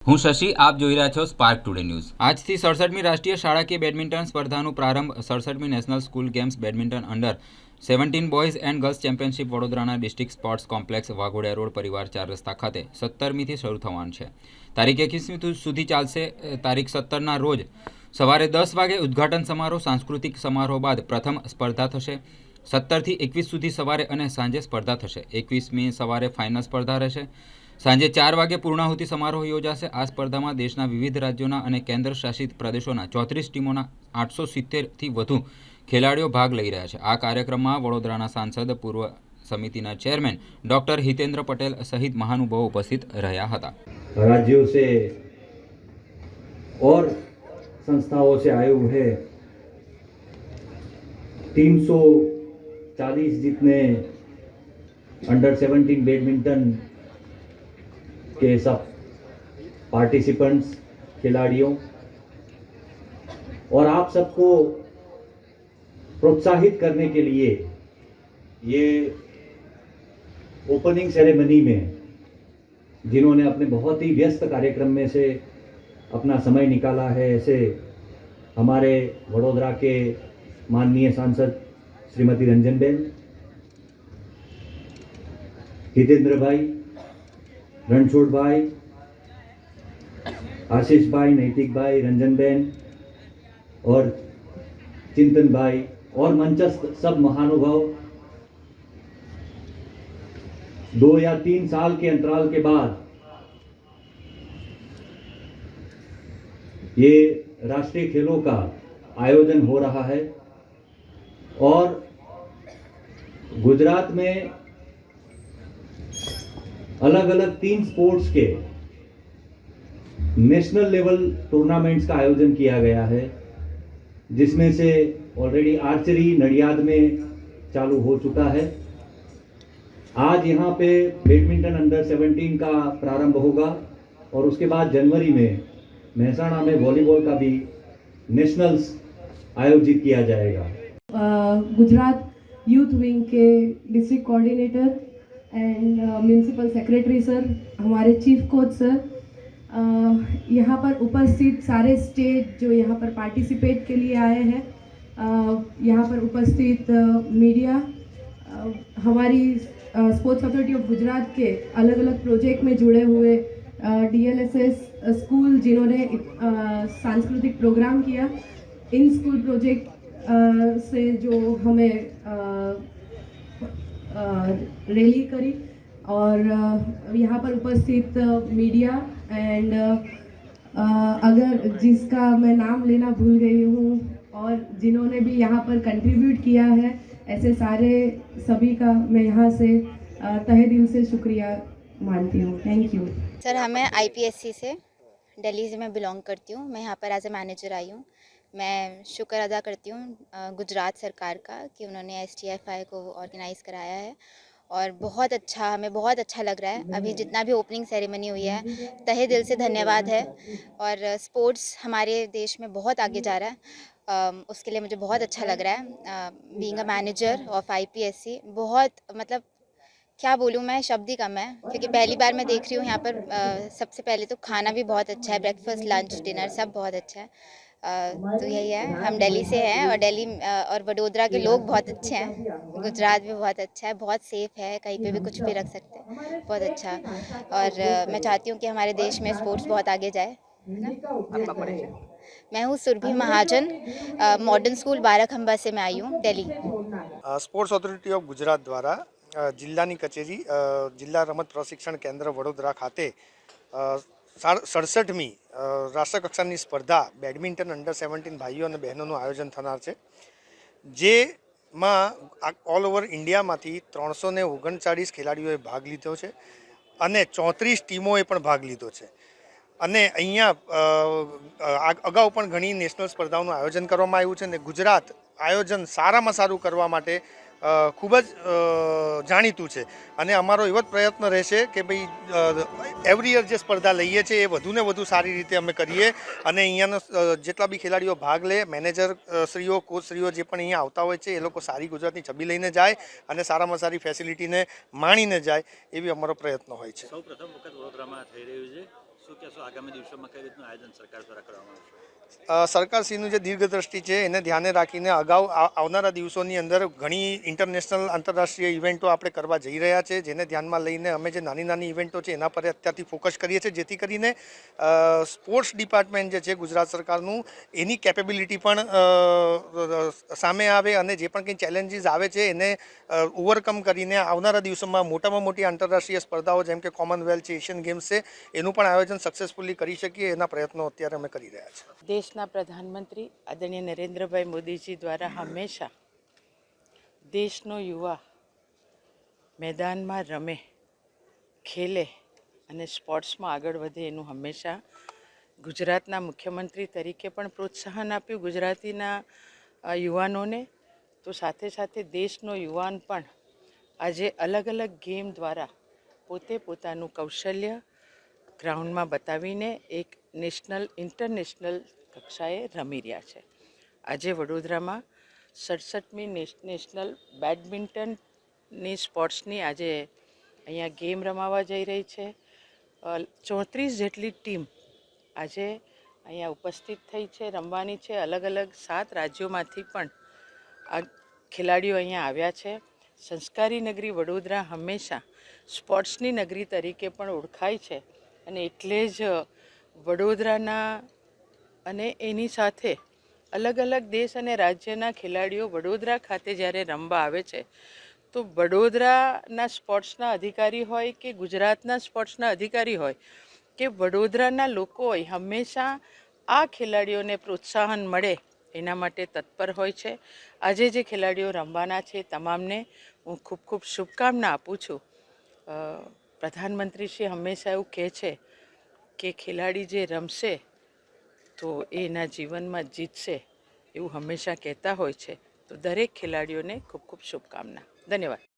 હું શશી, આપ જોઈ રહ્યા છો સ્પાર્ક ટુડે ન્યૂઝ। આજથી 67મી રાષ્ટ્રીય શાળાકીય બેડમિન્ટન સ્પર્ધાનો પ્રારંભ 67મી national school games badminton under 17 boys and girls championship વડોદરાના district sports complex Waghodia road પરિવાર 4 રસ્તા ખાતે 17મીથી શરૂ થવાનું છે। તારીખ 21મી સુધી ચાલશે। તારીખ 17ના રોજ સવારે 10 વાગે ઉદ્ઘાટન સમારોહ, સાંસ્કૃતિક સમારોહ બાદ પ્રથમ સ્પર્ધા થશે। 17થી 21 સુધી સવારે અને સાંજે સ્પર્ધા થશે। 21મી સવારે ફાઇનલ સ્પર્ધા રહેશે। સાંજે 4 વાગે પૂર્ણાહુતિ સમારોહ યોજાશે। આ સ્પર્ધામાં દેશના વિવિધ રાજ્યોના અને કેન્દ્ર શાસિત પ્રદેશોના 34 ટીમોના 870થી વધુ ખેલાડીઓ ભાગ લઈ રહ્યા છે। આ કાર્યક્રમમાં વડોદરાના સાંસદ, પૂર્વ સમિતિના ચેરમેન ડોક્ટર હિતેન્દ્ર પટેલ સહિત महानुभावों उपस्थित રહ્યા હતા। राज्यों से और संस्थाओं से आए हुए 340 जितने अंडर 17 बैडमिंटन के सब पार्टिसिपेंट्स, खिलाड़ियों और आप सबको प्रोत्साहित करने के लिए ये ओपनिंग सेरेमनी में जिन्होंने अपने बहुत ही व्यस्त कार्यक्रम में से अपना समय निकाला है, ऐसे हमारे वडोदरा के माननीय सांसद श्रीमती रंजनबेन, हितेंद्र भाई, रणछोड़ भाई, आशीष भाई, नैतिक भाई, रंजनबेन और चिंतन भाई और मंचस्थ सब महानुभाव 2 या 3 साल के अंतराल के बाद ये राष्ट्रीय खेलों का आयोजन हो रहा है और गुजरात में अलग अलग 3 स्पोर्ट्स के नेशनल लेवल टूर्नामेंट्स का आयोजन किया गया है, जिसमें से ऑलरेडी आर्चरी नडियाद में चालू हो चुका है। आज यहाँ पे बैडमिंटन अंडर 17 का प्रारंभ होगा और उसके बाद जनवरी में महसाणा में वॉलीबॉल का भी नेशनल्स आयोजित किया जाएगा। गुजरात यूथ विंग के district coordinator and municipal secretary sir, हमारे चीफ कोच सर, यहाँ पर उपस्थित सारे स्टेट जो यहाँ पर पार्टिसिपेट के लिए आए हैं, यहाँ पर उपस्थित मीडिया, हमारी स्पोर्ट्स अथॉरिटी ऑफ गुजरात के अलग अलग प्रोजेक्ट में जुड़े हुए DLSS स्कूल जिन्होंने सांस्कृतिक प्रोग्राम किया, इन स्कूल प्रोजेक्ट से जो हमें रैली करी और यहाँ पर उपस्थित मीडिया एंड अगर जिसका मैं नाम लेना भूल गई हूँ और जिन्होंने भी यहाँ पर कंट्रीब्यूट किया है, ऐसे सारे सभी का मैं यहाँ से तहे दिल से शुक्रिया मानती हूँ। Thank you sir. हमें IPSC से दिल्ली से मैं बिलोंग करती हूँ। मैं यहाँ पर एज ए मैनेजर आई हूँ। मैं शुक्र अदा करती हूँ गुजरात सरकार का कि उन्होंने STFI को ऑर्गेनाइज़ कराया है और बहुत अच्छा, हमें बहुत अच्छा लग रहा है। अभी जितना भी ओपनिंग सेरेमनी हुई है, तहे दिल से धन्यवाद है। और स्पोर्ट्स हमारे देश में बहुत आगे जा रहा है, उसके लिए मुझे बहुत अच्छा लग रहा है। Being a manager of IPSC, बहुत मतलब क्या बोलूँ मैं, शब्द ही कम है, क्योंकि पहली बार मैं देख रही हूँ यहाँ पर। सबसे पहले तो खाना भी बहुत अच्छा है, ब्रेकफास्ट, लंच, डिनर सब बहुत अच्छा है। तो यही है, हम दिल्ली से हैं और दिल्ली और वडोदरा के लोग बहुत अच्छे हैं। गुजरात भी बहुत अच्छा है, बहुत सेफ है, कहीं पे भी कुछ भी रख सकते हैं, बहुत अच्छा। और मैं चाहती हूँ कि हमारे देश में स्पोर्ट्स बहुत आगे जाए, है ना। मैं हूँ सुरभि महाजन, मॉडर्न स्कूल बाराखंबा से मैं आई हूँ, Delhi. Sports authority of Gujarat द्वारा જિલ્લાની કચેરી જિલ્લા રમત પ્રશિક્ષણ કેન્દ્ર વડોદરા ખાતે 67મી રાષ્ટ્રકક્ષાની સ્પર્ધા બેડમિન્ટન અંડર 17 ભાઈઓ અને બહેનોનું આયોજન થનાર છે, જેમાં ઓલ ઓવર ઇન્ડિયામાંથી 339 ખેલાડીઓએ ભાગ લીધો છે અને 34 ટીમોએ પણ ભાગ લીધો છે। અને અહીંયા અગાઉ પણ ઘણી નેશનલ સ્પર્ધાઓનું આયોજન કરવામાં આવ્યું છે અને ગુજરાત આયોજન સારામાં સારું કરવા માટે ખૂબ જ જાણીતું છે અને અમારો એવો જ પ્રયત્ન રહેશે કે ભાઈ એવરી યર જે સ્પર્ધા લઈએ છીએ એ વધુને વધુ સારી રીતે અમે કરીએ અને અહીંયાનો જેટલા બી ખેલાડીઓ ભાગ લે, મેનેજર શ્રીઓ, કોચ શ્રીઓ જે પણ અહીંયા આવતા હોય છે એ લોકો સારી ગુજરાતની છબી લઈને જાય અને સારામાં સારી ફેસિલિટીને માણીને જાય, એવી અમારો પ્રયત્ન હોય છે। સૌ પ્રથમ વખત વડોદરામાં થઈ રહ્યું છે શું કહેશો આગામી દિવસોમાં કઈ રીતનું આયોજન સરકાર દ્વારા કરવામાં આવશે? સરકારશ્રીનું જે દીર્ઘદ્રષ્ટિ છે એને ધ્યાને રાખીને અગાઉ આવનારા દિવસોની અંદર ઘણી ઇન્ટરનેશનલ આંતરરાષ્ટ્રીય ઇવેન્ટો આપણે કરવા જઈ રહ્યા છે, જેને ધ્યાનમાં લઈને અમે જે નાની નાની ઇવેન્ટો છે એના પર અત્યારથી ફોકસ કરીએ છીએ, જેથી કરીને સ્પોર્ટ્સ ડિપાર્ટમેન્ટ જે છે ગુજરાત સરકારનું એની કેપેબિલિટી પણ સામે આવે અને જે પણ કંઈ ચેલેન્જીસ આવે છે એને ઓવરકમ કરીને આવનારા દિવસોમાં મોટામાં મોટી આંતરરાષ્ટ્રીય સ્પર્ધાઓ જેમ કે કોમનવેલ્થ છે, એશિયન ગેમ્સ છે, એનું પણ આયોજન સક્સેસફુલી કરી શકીએ એના પ્રયત્નો અત્યારે અમે કરી રહ્યા છીએ. દેશના પ્રધાનમંત્રી આદરણીય નરેન્દ્રભાઈ મોદીજી દ્વારા હંમેશા દેશનો યુવા મેદાનમાં રમે, ખેલે અને સ્પોર્ટ્સમાં આગળ વધે એનું હંમેશા ગુજરાતના મુખ્યમંત્રી તરીકે પણ પ્રોત્સાહન આપ્યું ગુજરાતીના યુવાનોને. તો સાથે સાથે દેશનો યુવાન પણ આજે અલગ અલગ ગેમ દ્વારા પોતે પોતાનું કૌશલ્ય ગ્રાઉન્ડમાં બતાવીને એક નેશનલ ઇન્ટરનેશનલ કક્ષાએ રમી રહ્યા છે. આજે વડોદરામાં 67મી નેશનલ બેડમિન્ટનની સ્પોર્ટ્સની આજે અહીંયા ગેમ રમાવા જઈ રહી છે. 34 જેટલી ટીમ આજે અહીંયા ઉપસ્થિત થઈ છે, રમવાની છે. અલગ અલગ 7 રાજ્યોમાંથી પણ આ ખેલાડીઓ અહીંયા આવ્યા છે. સંસ્કારી નગરી વડોદરા હંમેશા સ્પોર્ટ્સની નગરી તરીકે પણ ઓળખાય છે અને એટલે જ વડોદરાના અને એની સાથે અલગ અલગ દેશ અને રાજ્યના ખેલાડીઓ વડોદરા ખાતે જ્યારે રમવા આવે છે તો વડોદરાના સ્પોર્ટ્સના અધિકારી હોય કે ગુજરાતના સ્પોર્ટ્સના અધિકારી હોય કે વડોદરાના લોકો હોય, હંમેશા આ ખેલાડીઓને પ્રોત્સાહન મળે એના માટે તત્પર હોય છે. આજે જે ખેલાડીઓ રમવાના છે તમામને હું ખૂબ ખૂબ શુભકામના આપું છું. પ્રધાનમંત્રી શ્રી હંમેશા એવું કહે છે કે ખેલાડી જે રમશે તો એ એના જીવનમાં જીતશે, એવું હંમેશા કહેતા હોય છે. તો દરેક ખેલાડીઓને ખૂબ ખૂબ શુભકામના. ધન્યવાદ.